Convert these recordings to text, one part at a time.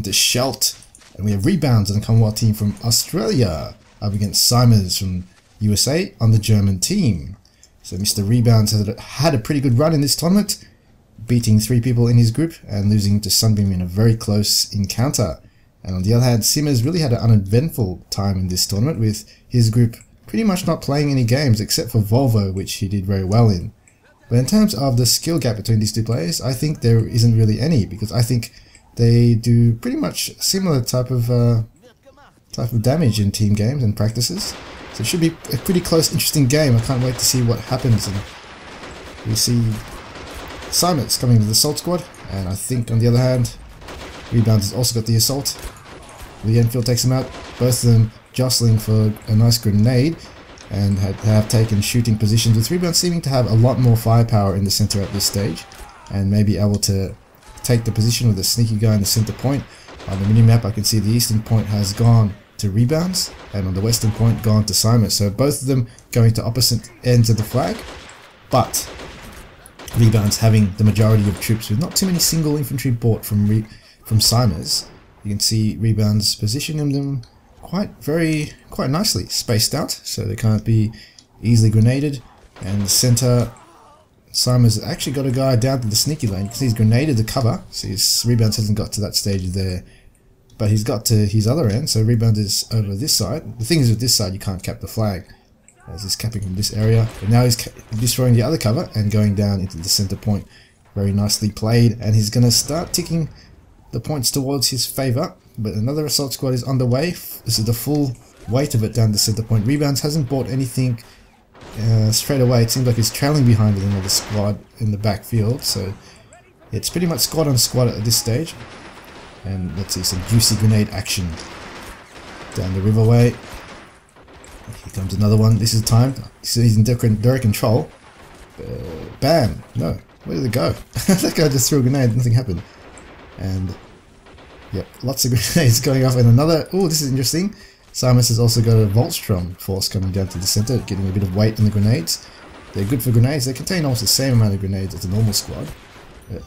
into Shelt. And we have Reboundz on the Commonwealth team from Australia up against Simers from USA on the German team. So Mr. Reboundz had a pretty good run in this tournament, beating 3 people in his group and losing to Sunbeam in a very close encounter. And on the other hand, Simers really had an uneventful time in this tournament, with his group pretty much not playing any games except for Volvo, which he did very well in. But in terms of the skill gap between these two players, I think there isn't really any, because I think they do pretty much similar type of damage in team games and practices. So it should be a pretty close, interesting game. I can't wait to see what happens. And we see Simons coming to the assault squad, and I think on the other hand, Reboundz has also got the assault. The Enfield takes him out, both of them jostling for a nice grenade, and have taken shooting positions, with Reboundz seeming to have a lot more firepower in the center at this stage, and may be able to take the position with a sneaky guy in the center point. On the minimap I can see the eastern point has gone to Reboundz, and on the western point gone to Simons. So both of them going to opposite ends of the flag, but Reboundz having the majority of troops with not too many single infantry bought from Simons. You can see Reboundz positioning them quite nicely spaced out, so they can't be easily grenaded. And the center, Simons actually got a guy down to the sneaky lane because he's grenaded the cover. So Reboundz hasn't got to that stage there, but he's got to his other end. So Reboundz is over this side. The thing is, with this side you can't cap the flag, as he's capping from this area. But now he's destroying the other cover and going down into the center point. Very nicely played, and he's going to start ticking the points towards his favour. But another assault squad is underway. This is the full weight of it down the center point. Reboundz hasn't bought anything straight away. It seems like he's trailing behind with another squad in the backfield. So it's pretty much squad on squad at this stage. And let's see some juicy grenade action down the riverway. Here comes another one. This is timed. He's in direct control. Bam! No, where did it go? That guy just threw a grenade. Nothing happened. And yep, lots of grenades going off, and another. Oh, this is interesting. Simons has also got a Voltstrom force coming down to the center, getting a bit of weight on the grenades. They're good for grenades. They contain almost the same amount of grenades as a normal squad.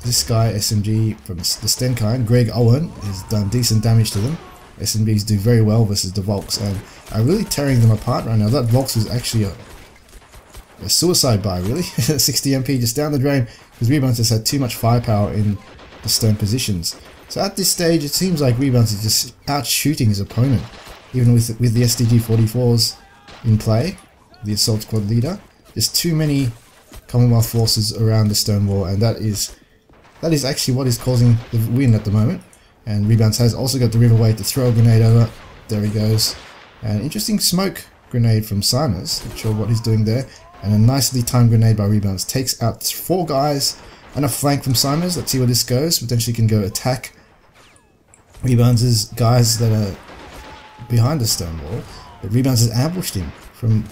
This guy, SMG from the Stenkind, Greg Owen, has done decent damage to them. SMGs do very well versus the Volks, and are really tearing them apart right now. That Volks was actually a suicide buy, really. 60 MP just down the drain, because Reboundz has had too much firepower in the stone positions. So at this stage, it seems like Reboundz is just out shooting his opponent, even with the SDG 44s in play, the assault squad leader. There's too many Commonwealth forces around the stone wall, and that is actually what is causing the win at the moment. And Reboundz has also got the riverway to throw a grenade over. There he goes. An interesting smoke grenade from Simons. Not sure what he's doing there. And a nicely timed grenade by Reboundz takes out 4 guys and a flank from Simons. Let's see where this goes. Potentially can go attack Reboundz's guys that are behind the stone wall. But Reboundz has ambushed him from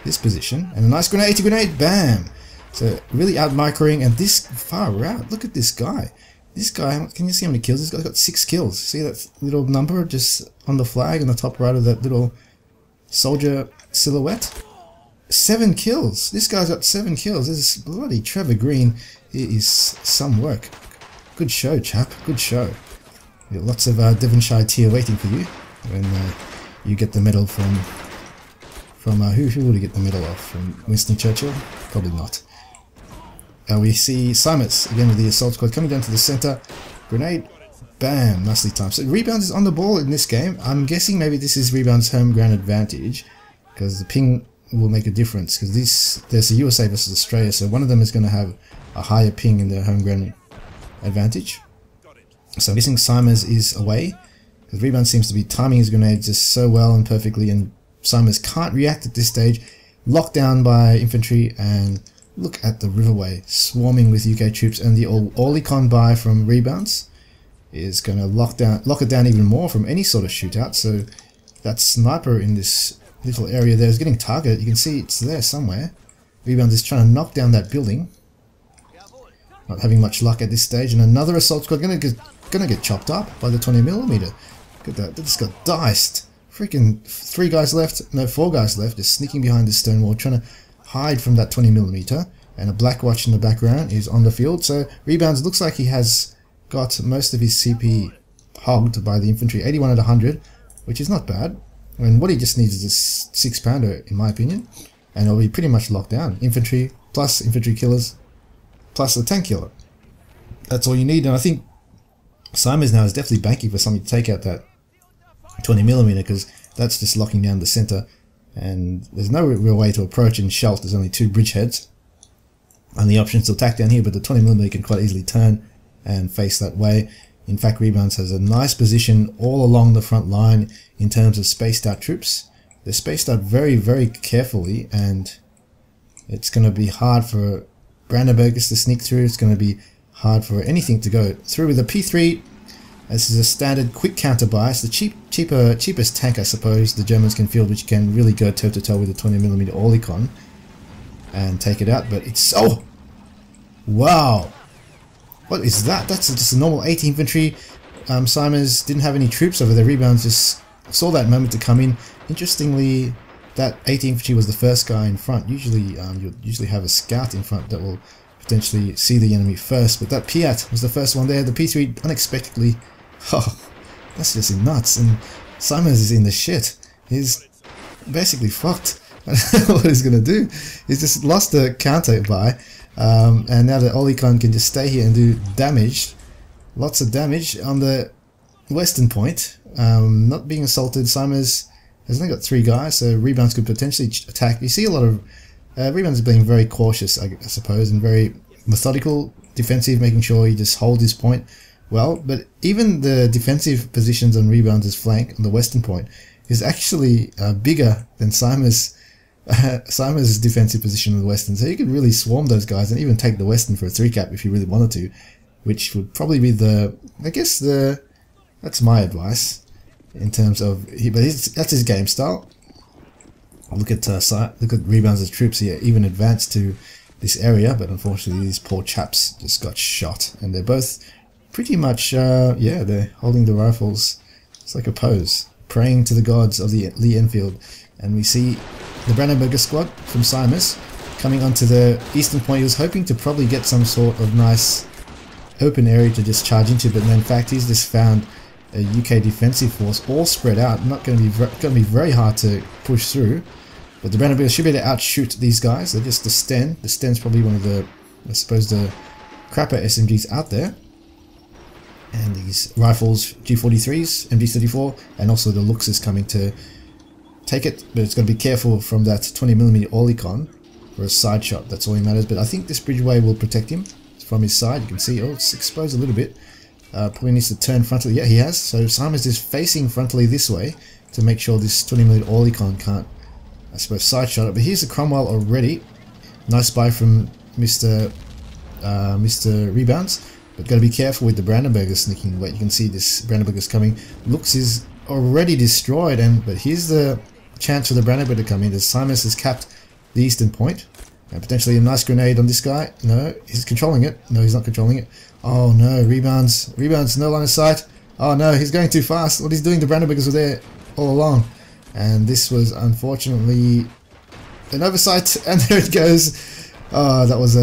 this position. And a nice grenade to grenade. Bam! So really out-microing, and this far out. Look at this guy. This guy, can you see how many kills? This guy's got 6 kills. See that little number just on the flag on the top right of that little soldier silhouette? 7 kills. This guy's got 7 kills. This is bloody Trevor Green. It is some work. Good show, chap. Good show. Lots of Devonshire tier waiting for you when you get the medal from who will you get the medal off? From Winston Churchill? Probably not. We see Simons again with the assault squad coming down to the center. Grenade. Bam. Nicely timed. So Reboundz is on the ball in this game. I'm guessing maybe this is Rebound's home ground advantage, because the ping will make a difference, because there's a USA versus Australia, so one of them is going to have a higher ping in their home ground advantage. So I'm guessing Simons is away, because Reboundz seems to be timing his grenades just so well and perfectly, and Simons can't react at this stage. Locked down by infantry, and look at the riverway swarming with UK troops, and the Orlikon buy from Reboundz is going to lock it down even more from any sort of shootout. So that sniper in this little area there is getting targeted. You can see it's there somewhere. Reboundz is trying to knock down that building. Not having much luck at this stage, and another assault squad gonna get chopped up by the 20mm. Look at that, they just got diced. Freaking 4 guys left, just sneaking behind this stone wall, trying to hide from that 20mm, and a Black Watch in the background is on the field. So Reboundz looks like he has got most of his CP hogged by the infantry, 81 at 100, which is not bad. And what he just needs is a 6-pounder, in my opinion, and it'll be pretty much locked down. Infantry plus infantry killers plus a tank killer. That's all you need, and I think Simons now is definitely banking for something to take out that 20mm, because that's just locking down the center, and there's no real way to approach in Schelt. There's only 2 bridgeheads, and the options to attack down here, but the 20mm can quite easily turn and face that way. In fact, Reboundz has a nice position all along the front line in terms of spaced out troops. They're spaced out very, very carefully, and it's going to be hard for Brandenburgers to sneak through. It's going to be hard for anything to go through with a P3. This is a standard quick counter bias, the cheapest tank, I suppose, the Germans can field, which can really go toe to toe with the 20mm Oerlikon and take it out. But it's, oh wow, what is that? That's just a normal 80 infantry. Simons didn't have any troops over there. Reboundz just saw that moment to come in. Interestingly, that 80 infantry was the first guy in front. Usually you'll usually have a scout in front that will potentially see the enemy first, but that Piat was the first one there. The P3 unexpectedly, oh, that's just nuts, and Simons is in the shit. He's basically fucked. I don't know what he's gonna do. He's just lost the counter by, and now the Oerlikon can just stay here and do damage, lots of damage on the western point. Not being assaulted. Simons has only got 3 guys, so Reboundz could potentially attack. You see a lot of Reboundz being very cautious, I suppose, and very methodical, defensive, making sure he just holds his point well. But even the defensive positions on Reboundz' flank on the western point is actually bigger than Simons' defensive position on the western. So you could really swarm those guys and even take the western for a 3-cap if you really wanted to, which would probably be the, I guess that's my advice in terms of, but that's his game style. Look at Reboundz' troops here, even advanced to this area, but unfortunately these poor chaps just got shot, and they're both pretty much, yeah, they're holding the rifles. It's like a pose, praying to the gods of the Lee Enfield. And we see the Brandenburger squad from Simons coming onto the eastern point. He was hoping to probably get some sort of nice open area to just charge into, but in fact he's just found a UK defensive force all spread out. Not going to be very hard to push through. But the Brandenburgers should be able to outshoot these guys. They're just the Sten. The Sten's probably one of the, I suppose, the crapper SMGs out there. And these rifles, G43s, MG34, and also the Lux is coming to take it. But it's got to be careful from that 20mm Oerlikon for a side shot. That's all that matters. But I think this bridgeway will protect him from his side. You can see, oh, it's exposed a little bit. Probably needs to turn frontally. Yeah, he has. So Simons is facing frontally this way to make sure this 20mm Oerlikon can't, I suppose, side shot it. But here's the Cromwell already. Nice buy from Mr. Reboundz. But got to be careful with the Brandenburgers sneaking away. You can see this Brandenburgers coming. Lux is already destroyed, but here's the chance for the Brandenburg to come in. As Simons has capped the eastern point. And potentially a nice grenade on this guy. No, he's controlling it. No, he's not controlling it. Oh no, Reboundz no line of sight. Oh no, he's going too fast. What he's doing, the Brandenburgers were there all along. And this was unfortunately an oversight, and there it goes. Oh, that was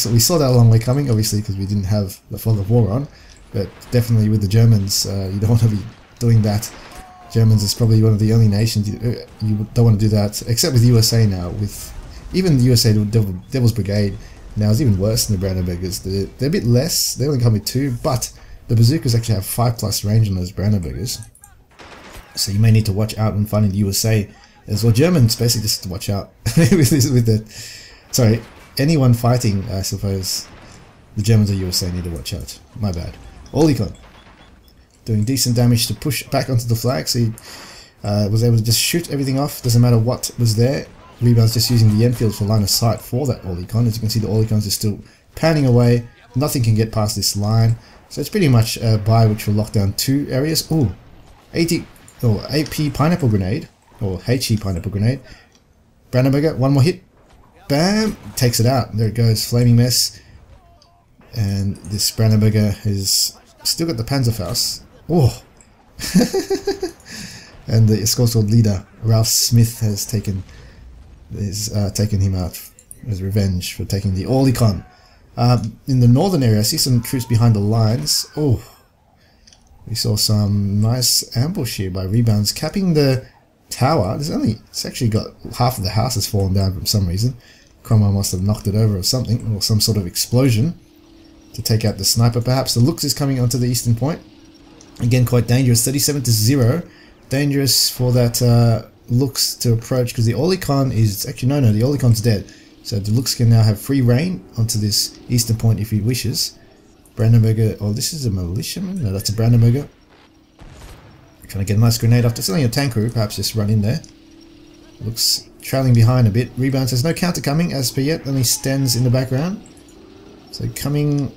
we saw that a long way coming, obviously, because we didn't have the fog of war on. But definitely with the Germans, you don't want to be doing that. Germans is probably one of the only nations you don't want to do that, except with USA now. With even the USA Devil's Brigade now is even worse than the Brandenburgers. They're a bit less. They only come with 2, but the bazookas actually have 5+ range on those Brandenburgers. So you may need to watch out when fighting the USA as well. Germans basically just watch out with the. Sorry, anyone fighting, I suppose, the Germans or USA need to watch out. My bad. Oerlikon doing decent damage to push back onto the flag. So he was able to just shoot everything off. Doesn't matter what was there. Reboundz just using the Enfield for line of sight for that Oerlikon. As you can see, the Oerlikons are still panning away. Nothing can get past this line. So it's pretty much a buy which will lock down 2 areas. Ooh, AP Pineapple Grenade, or HE Pineapple Grenade. Brandenburger, one more hit. Bam! Takes it out. There it goes. Flaming Mess. And this Brandenburger has still got the Panzerfaust. Oh! And the Escalation leader, Ralph Smith, has taken him out as revenge for taking the Oerlikon. In the northern area, I see some troops behind the lines. Oh! We saw some nice ambush here by Reboundz, capping the tower. It's actually got half of the house has fallen down for some reason. Cromwell must have knocked it over or something, or some sort of explosion to take out the sniper perhaps. The Lux is coming onto the eastern point. Again, quite dangerous, 37-0. Dangerous for that Lux to approach, because the Olicon is, actually no, the Olicon's dead. So the Lux can now have free reign onto this eastern point if he wishes. Brandenburger, oh, this is a militiaman? No, that's a Brandenburger. Trying to get a nice grenade after selling a tank crew, perhaps just run in there. Looks trailing behind a bit. Reboundz has no counter coming as per yet, only stands in the background. So coming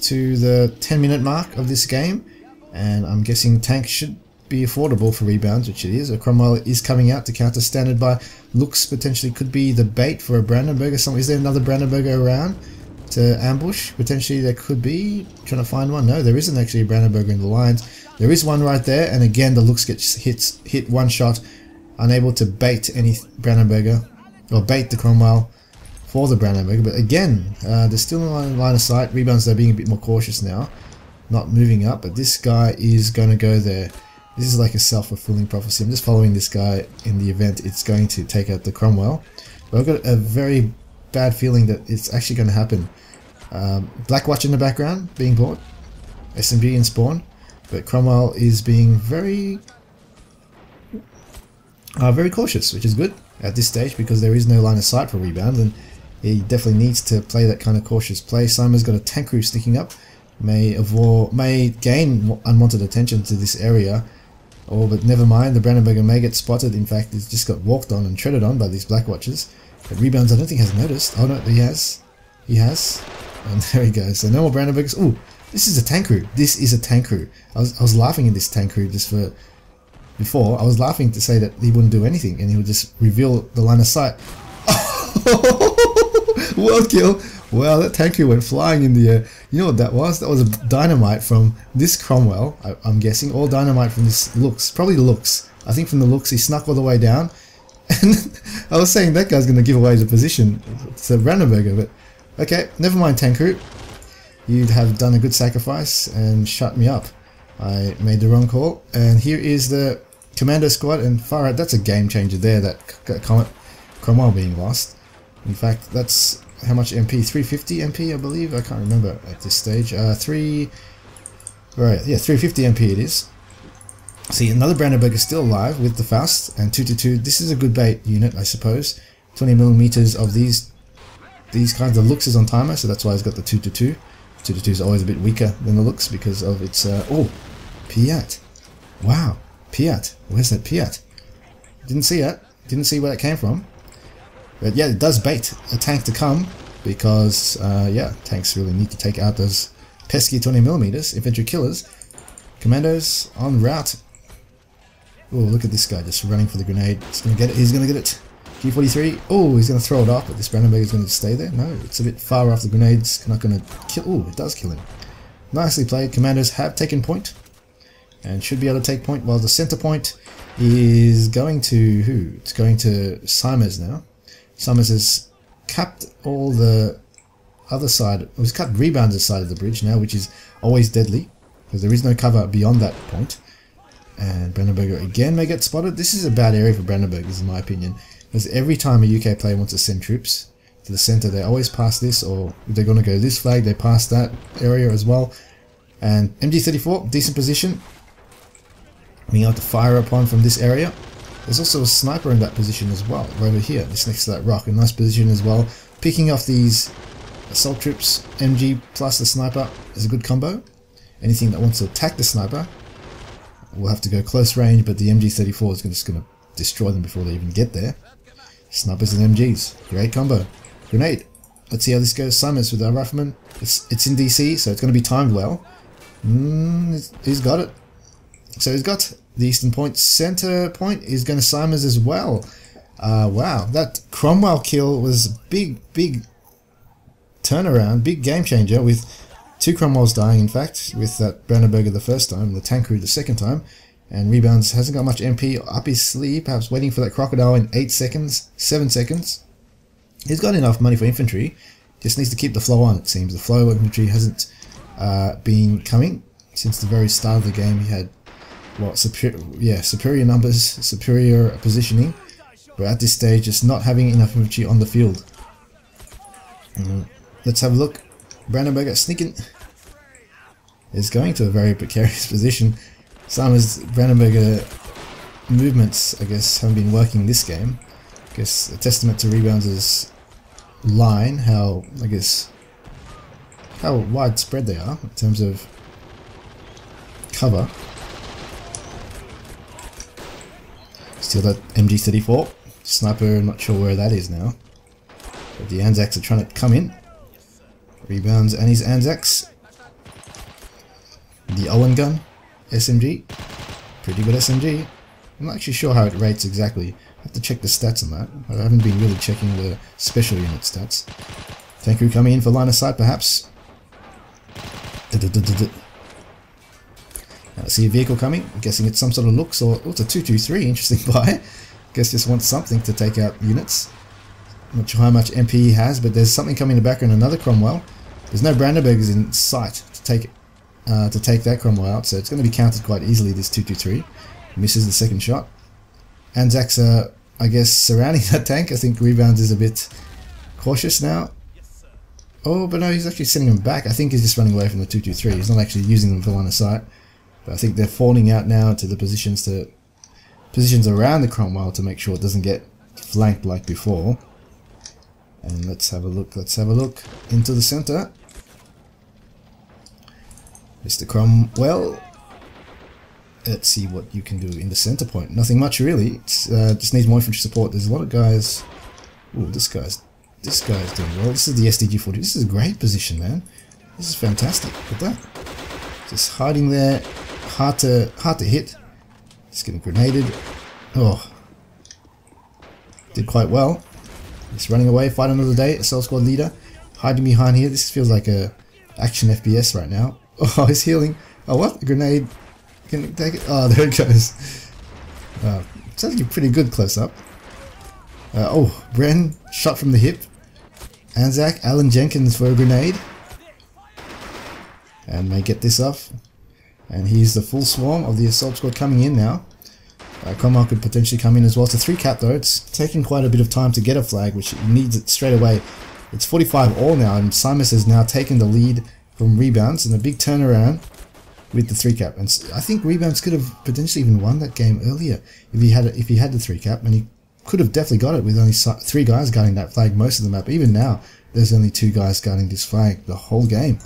to the 10-minute mark of this game, and I'm guessing tank should be affordable for Reboundz, which it is. A Cromwell is coming out to counter standard by Lux, potentially could be the bait for a Brandenburger. Is there another Brandenburger around to ambush? Potentially there could be. Trying to find one. No, there isn't actually a Brandenburger in the lines. There is one right there, and again the Lux gets hit one shot, unable to bait any Brandenburger, or bait the Cromwell for the Brandenburger. But again, they're still in line of sight. Reboundz, they're being a bit more cautious now, not moving up, but this guy is going to go there. This is like a self-fulfilling prophecy. I'm just following this guy in the event it's going to take out the Cromwell. But I've got a very bad feeling that it's actually going to happen. Blackwatch in the background being bought, SMG in spawn, but Cromwell is being very cautious, which is good at this stage because there is no line of sight for Reboundz, and he definitely needs to play that kind of cautious play. Simon's got a tank crew sticking up, may gain unwanted attention to this area. Oh, but never mind, the Brandenburger may get spotted. In fact, it's just got walked on and treaded on by these Blackwatchers. But Reboundz, I don't think has noticed. Oh no, he has. He has. And there he goes. So no more Brandenburgers. Ooh, this is a tank crew. This is a tank crew. I was laughing at this tank crew just for... Before, I was laughing to say that he wouldn't do anything and he would just reveal the line of sight. World kill! Wow, that tank crew went flying in the air. You know what that was? That was a dynamite from this Cromwell, I'm guessing. All dynamite from this Lux. Probably the Lux. I think from the Lux he snuck all the way down. And I was saying that guy's going to give away the position to Brandenburger, but okay, never mind tank crew. You'd have done a good sacrifice and shut me up. I made the wrong call. And here is the Commando squad, and far out, that's a game changer there, that Cromwell being lost. In fact, that's how much MP? 350 MP, I believe? I can't remember at this stage. 350 MP it is. See, another Brandenburg is still alive with the Faust and 222. This is a good bait unit, I suppose. 20mm of these kinds of Luxes on timer, so that's why it's got the 222. 222 is always a bit weaker than the Lux because of its... oh, Piat. Wow, Piat. Where's that Piat? Didn't see it. Didn't see where it came from. But yeah, it does bait a tank to come because, yeah, tanks really need to take out those pesky 20mm, infantry killers. Commandos en route. Oh, look at this guy just running for the grenade. He's going to get it. He's going to get it. G43. Oh, he's going to throw it off, but this Brandenburg is going to stay there. No, it's a bit far off the grenades. Not going to kill. Oh, it does kill him. Nicely played. Commandos have taken point and should be able to take point, while the center point is going to who? It's going to Simers now. Simers has capped all the other side. It was capped Reboundz' side of the bridge now, which is always deadly because there is no cover beyond that point. And Brandenburger again may get spotted. This is a bad area for Brandenburgers in my opinion, because every time a UK player wants to send troops to the center, they always pass this, or if they're going to go this flag, they pass that area as well. And MG34, decent position, being able to fire upon from this area. There's also a sniper in that position as well, right over here, just next to that rock. A nice position as well. Picking off these assault troops, MG plus the sniper is a good combo. Anything that wants to attack the sniper will have to go close range, but the MG34 is just going to destroy them before they even get there. Snipers and MGs, great combo. Grenade. Let's see how this goes. Simons with our rifleman. It's in DC, so it's going to be timed well. He's got it. So he's got the eastern point. Center point is going to Simons as well. Wow, that Cromwell kill was big turnaround, big game changer, with 2 Cromwells dying, in fact, with that Brandenburger the first time, the tank crew the second time. And Reboundz hasn't got much MP up his sleeve, perhaps waiting for that crocodile in 8 seconds, 7 seconds. He's got enough money for infantry, just needs to keep the flow on, it seems. The flow of infantry hasn't been coming since the very start of the game. He had what, superior numbers, superior positioning, but at this stage just not having enough infantry on the field. Let's have a look. Brandenburger sneaking is going to a very precarious position. Simon's Brandenburger movements, I guess, haven't been working this game. I guess a testament to Reboundz' line, how widespread they are in terms of cover. Still that MG34 sniper, not sure where that is now. But the Anzacs are trying to come in. Reboundz and his Anzacs. The Owen gun, SMG, pretty good SMG. I'm not actually sure how it rates exactly. I have to check the stats on that. I haven't been really checking the special unit stats. Tank crew coming in for line of sight, perhaps. I see a vehicle coming. I'm guessing it's some sort of looks, or oh, it's a 223. Interesting buy. Guess just wants something to take out units. Not sure how much MP he has, but there's something coming in the background. Another Cromwell. There's no Brandenburgers in sight to take that Cromwell out, so it's going to be countered quite easily. This 223 misses the second shot. Anzacs are, I guess, surrounding that tank. I think Reboundz is a bit cautious now. Oh, but no, he's actually sending them back. I think he's just running away from the 223. He's not actually using them for line of sight. But I think they're falling out now to the positions around the Cromwell to make sure it doesn't get flanked like before. And let's have a look. Let's have a look into the center. Mr. Cromwell. Let's see what you can do in the center point. Nothing much really. It's, just needs more infantry support. There's a lot of guys. Ooh, this guy's doing well. This is the SDG-40. This is a great position, man. This is fantastic. Look at that. Just hiding there. Hard to hit. Just getting grenaded. Oh, did quite well. Just running away. Fight another day. Assault squad leader hiding behind here. This feels like a action FPS right now. Oh, he's healing. Oh, what? A grenade. Can you take it? Oh, there it goes. It's actually pretty good close up. Oh, Bren shot from the hip. Anzac, Alan Jenkins for a grenade. And may get this off. And here's the full swarm of the assault squad coming in now. Cromwell could potentially come in as well. It's a 3 cap though. It's taking quite a bit of time to get a flag, which needs it straight away. It's 45 all now, and Simus has now taken the lead from Reboundz in a big turnaround with the 3 cap. And I think Reboundz could have potentially even won that game earlier if he had the 3 cap, and he could have definitely got it with only 3 guys guarding that flag most of the map. Even now, there's only 2 guys guarding this flag the whole game.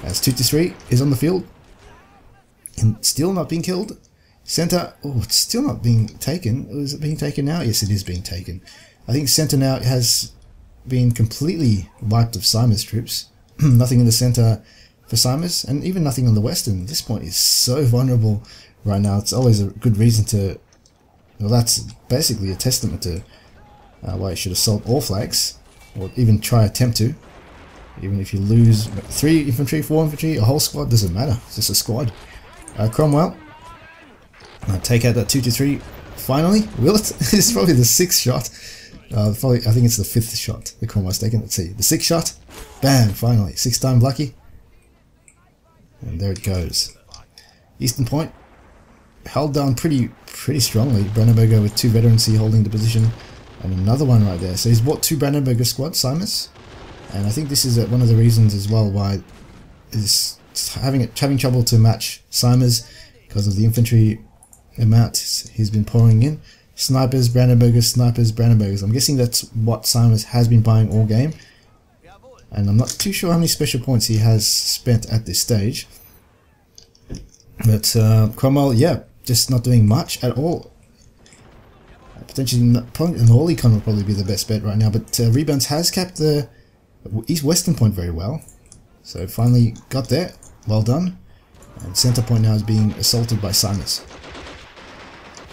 As 2-3 is on the field. And still not being killed. Center, oh, it's still not being taken. Is it being taken now? Yes, it is being taken. I think center now has been completely wiped of Simon's troops. Nothing in the center for Simon's, and even nothing on the western. This point is so vulnerable right now. It's always a good reason to... Well, that's basically a testament to why you should assault all flags, or even attempt to. Even if you lose 3 infantry, 4 infantry, a whole squad, doesn't matter. It's just a squad. Cromwell, take out that 2-3 finally. Will it? This is probably the 6th shot. Probably, I think it's the 5th shot the Cromwell's taken. Let's see. The 6th shot. Bam! Finally. 6th time lucky. And there it goes. Eastern Point held down pretty strongly. Brandenburger with 2 veterans holding the position. And another one right there. So he's bought 2 Brandenburger squads, Simus. And I think this is one of the reasons as well why is having trouble to match Simers because of the infantry amount he's been pouring in. Snipers, Brandenburgers. I'm guessing that's what Simers has been buying all game. And I'm not too sure how many special points he has spent at this stage. But Cromwell, yeah, just not doing much at all. Potentially, an Orlicon will probably be the best bet right now. But Reboundz has kept the east-western point very well. So finally got there. Well done. And center point now is being assaulted by Simons.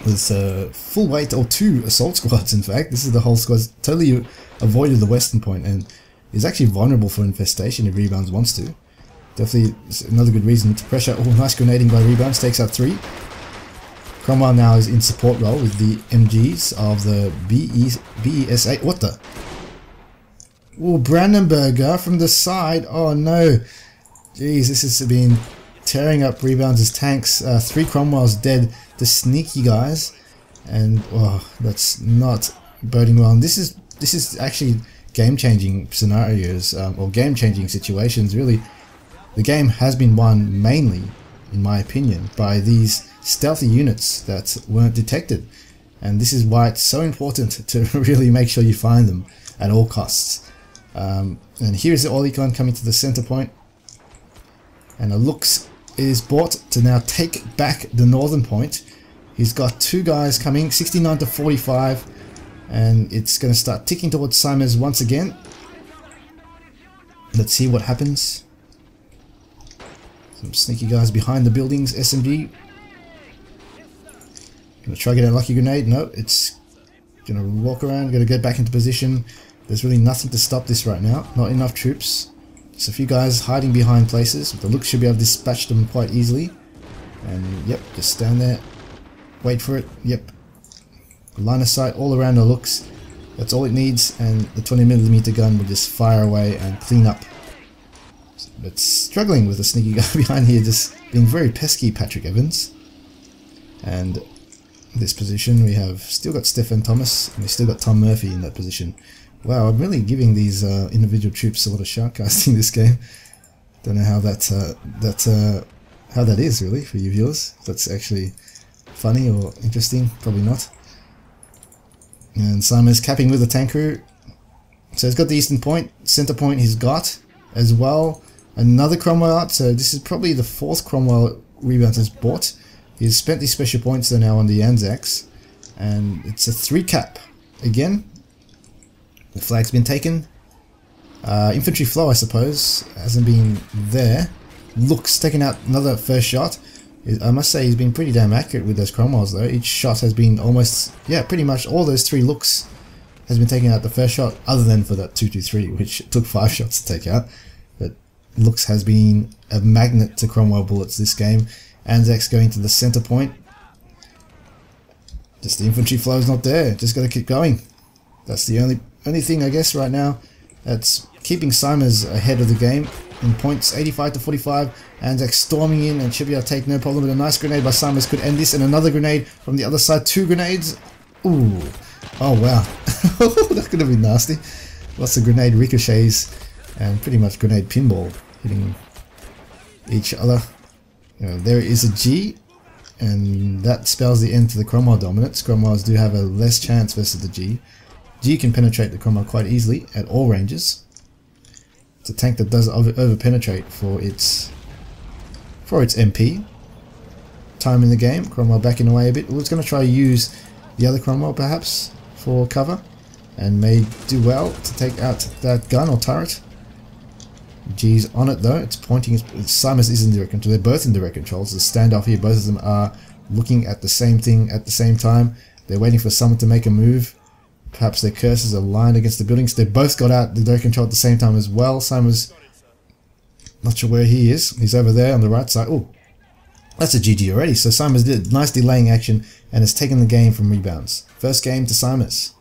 With full weight, or 2 assault squads in fact. This is the whole squad. Totally avoided the western point and is actually vulnerable for infestation if Reboundz wants to. Definitely another good reason to pressure. Oh, nice grenading by Reboundz. Takes out 3. Cromwell now is in support role with the MGs of the BESA. What the? Oh, Brandenburger from the side. Oh no. Jeez, this has been tearing up Reboundz' tanks. 3 Cromwells dead. The sneaky guys. And oh, that's not boding well. And this is actually game-changing scenarios, or game-changing situations, really. The game has been won mainly, in my opinion, by these stealthy units that weren't detected. And this is why it's so important to really make sure you find them at all costs. And here's the Olicon coming to the center point. And a Lux is bought to now take back the northern point. He's got 2 guys coming, 69 to 45. And it's going to start ticking towards Simers once again. Let's see what happens. Some sneaky guys behind the buildings, SMG. Gonna try to get a lucky grenade. No, it's gonna walk around, gonna get back into position. There's really nothing to stop this right now. Not enough troops. Just a few guys hiding behind places. The Lux should be able to dispatch them quite easily. And yep, just stand there. Wait for it. Yep. Line of sight all around the Lux. That's all it needs, and the 20mm gun will just fire away and clean up. But struggling with the sneaky guy behind here, just being very pesky, Patrick Evans. And this position we have still got Stephen Thomas, and we still got Tom Murphy in that position. Wow, I'm really giving these individual troops a lot of shoutcasting this game. Don't know how that is really for you viewers. If that's actually funny or interesting, probably not. And Simon's capping with the tank crew. So he's got the eastern point, center point he's got as well. Another Cromwell out, so this is probably the 4th Cromwell Reboundz has bought. He's spent these special points, they're now on the Anzacs. And it's a 3 cap. Again, the flag's been taken. Infantry flow, I suppose, hasn't been there. Lux taking out another first shot. I must say he's been pretty damn accurate with those Cromwells though. Each shot has been almost, yeah, pretty much all those 3 Lux has been taken out the first shot, other than for that 223, which took 5 shots to take out. But Lux has been a magnet to Cromwell bullets this game. Anzacs going to the center point. Just the infantry flow is not there. Just got to keep going. That's the only thing, I guess, right now that's keeping Simers ahead of the game in points. 85 to 45. Anzacs storming in and should be able to take no problem. But a nice grenade by Simers could end this, and another grenade from the other side. 2 grenades. Ooh. Oh wow. That could have been nasty. Lots of grenade ricochets and pretty much grenade pinball hitting each other. There is a G, and that spells the end to the Cromwell dominance. Cromwells do have a less chance versus the G. G can penetrate the Cromwell quite easily at all ranges. It's a tank that does over penetrate for its MP. Time in the game, Cromwell backing away a bit. Well, it's going to try to use the other Cromwell perhaps for cover, and may do well to take out that gun or turret. G's on it though, it's pointing, Simers is in direct control, they're both in direct control. It's a standoff here, both of them are looking at the same thing at the same time. They're waiting for someone to make a move. Perhaps their cursors are aligned against the buildings. They both got out the direct control at the same time as well. Simers, not sure where he is, he's over there on the right side. Oh, that's a GG already. So Simers did nice delaying action and has taken the game from Reboundz. First game to Simers.